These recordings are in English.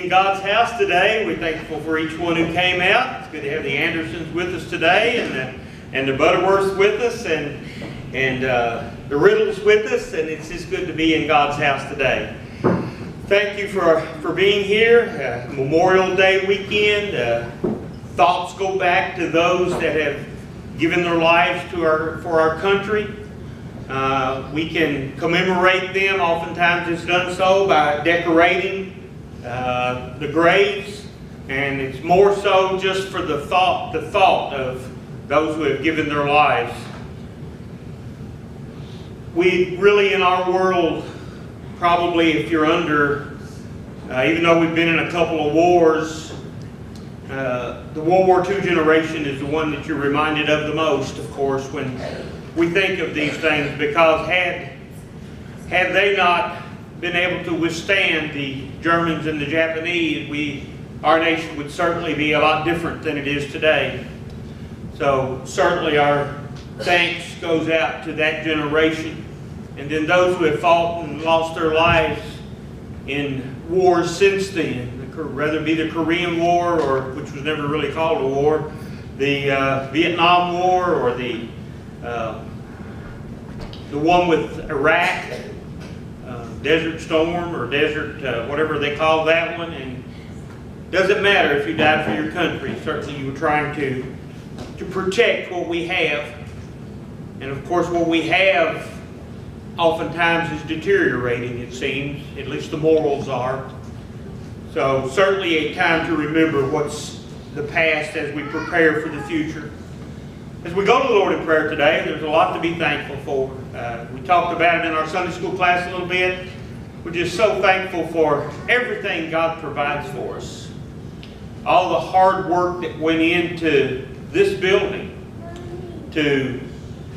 In God's house today, we're thankful for each one who came out. It's good to have the Andersons with us today, and the Butterworths with us, and the Riddles with us, and it's just good to be in God's house today. Thank you for being here. Memorial Day weekend. Thoughts go back to those that have given their lives for our country. We can commemorate them. Oftentimes it's done so by decorating the graves, and it's more so just for the thought of those who have given their lives. We really, in our world, probably if you're under, even though we've been in a couple of wars, the World War II generation is the one that you're reminded of the most, of course, when we think of these things, because had they not been able to withstand the Germans and the Japanese, our nation would certainly be a lot different than it is today. So certainly our thanks goes out to that generation, and then those who have fought and lost their lives in wars since then, whether it be the Korean War, or which was never really called a war, the Vietnam War, or the one with Iraq, Desert Storm, or Desert, whatever they call that one. And it doesn't matter if you died for your country. Certainly you were trying to protect what we have. And of course what we have oftentimes is deteriorating, it seems. At least the morals are. So certainly a time to remember what's the past as we prepare for the future. As we go to the Lord in prayer today, there's a lot to be thankful for. We talked about it in our Sunday school class a little bit. We're just so thankful for everything God provides for us. All the hard work that went into this building, to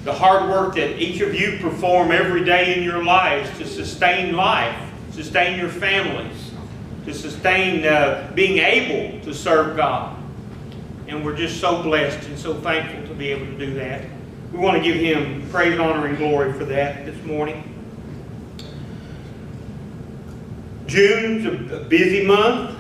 the hard work that each of you perform every day in your lives to sustain life, sustain your families, to sustain being able to serve God. And we're just so blessed and so thankful to be able to do that. We want to give Him praise, honor, and glory for that this morning. June's a busy month.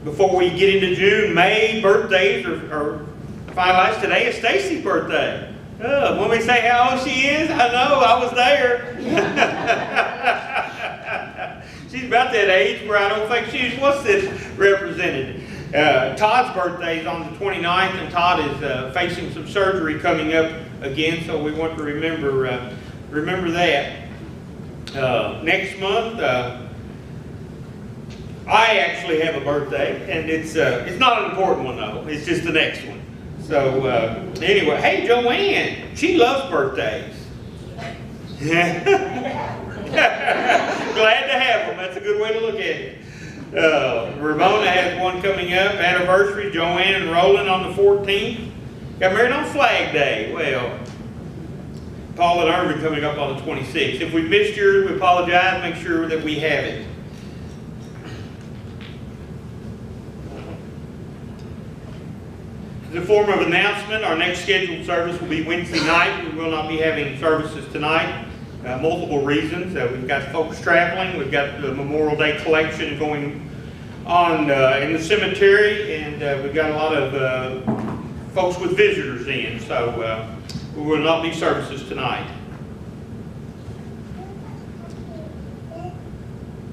Before we get into June, May birthdays are finalized. Today is Stacy's birthday. Want me to say how old she is? I know, I was there. She's about that age where I don't think she's, what's this represented? Todd's birthday is on the 29th, and Todd is facing some surgery coming up again, so we want to remember that. Next month, I actually have a birthday, and it's not an important one though. It's just the next one. So anyway, hey Joanne, she loves birthdays. Glad to have them. That's a good way to look at it. Ramona has one coming up, anniversary. Joanne and Roland on the 14th. Got married on Flag Day. Well, Paul and Irvin coming up on the 26th. If we missed yours, we apologize. Make sure that we have it. As a form of announcement, our next scheduled service will be Wednesday night. We will not be having services tonight. Multiple reasons. We've got folks traveling. We've got the Memorial Day collection going on in the cemetery, and we've got a lot of folks with visitors in. So we will not be services tonight.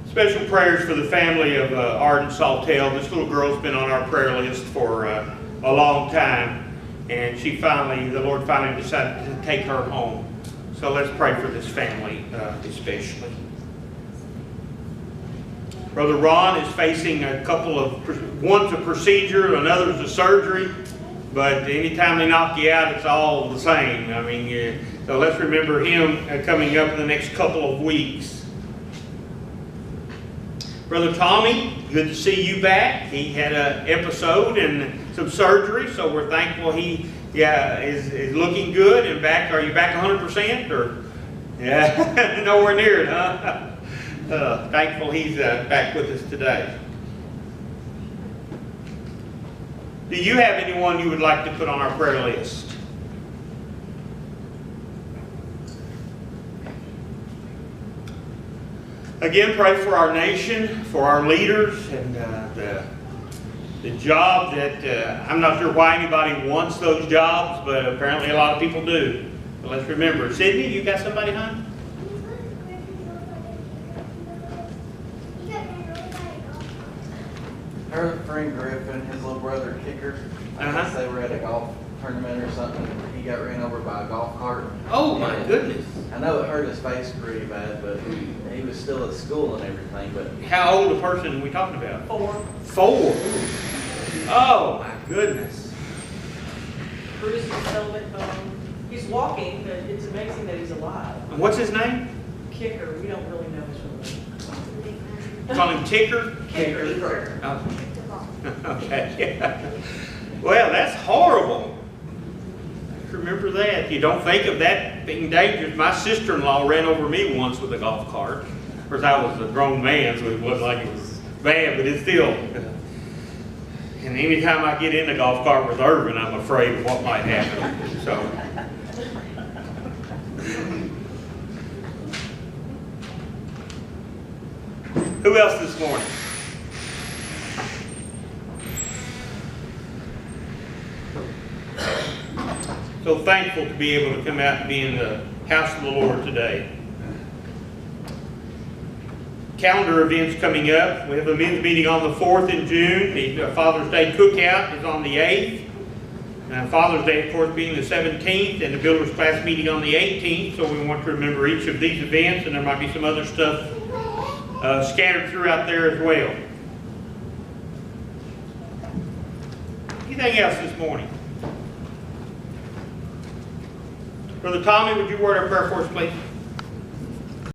Special prayers for the family of Arden Saltel. This little girl's been on our prayer list for a long time, and the Lord finally decided to take her home. So let's pray for this family especially. Brother Ron is facing a couple of, one's a procedure, another's a surgery, but anytime they knock you out, it's all the same. I mean, so let's remember him coming up in the next couple of weeks. Brother Tommy, good to see you back. He had an episode and some surgery, so we're thankful he is looking good and back. Are you back 100%? Or yeah, nowhere near it, huh? Thankful he's back with us today. Do you have anyone you would like to put on our prayer list? Again, pray for our nation, for our leaders, and the job that, I'm not sure why anybody wants those jobs, but apparently a lot of people do. But let's remember. Sydney, you got somebody, hon? Her friend Griffin, his little brother Kicker, I guess they were at a golf tournament or something. He got ran over by a golf cart. Oh my goodness. I know it hurt his face pretty bad, but he was still at school and everything. But how old a person are we talking about? 4. 4. Oh my goodness. Bruce is helmet. He's walking, but it's amazing that he's alive. And what's his name? Kicker. We don't really know his real name. Call him Ticker? Kicker. Oh. Okay. Well, that's horrible. Remember that. You don't think of that being dangerous. My sister-in-law ran over me once with a golf cart. Of course, I was a grown man, so it wasn't like it was bad, but it's still. And anytime I get in the golf cart with Irvin, I'm afraid of what might happen. So. Who else this morning? So thankful to be able to come out and be in the house of the Lord today. Calendar events coming up. We have a men's meeting on the 4th in June. The Father's Day cookout is on the 8th. Father's Day, of course, being the 17th, and the Builders Class meeting on the 18th. So we want to remember each of these events, and there might be some other stuff scattered throughout there as well. Anything else this morning? Brother Tommy, would you word our prayer for us, please?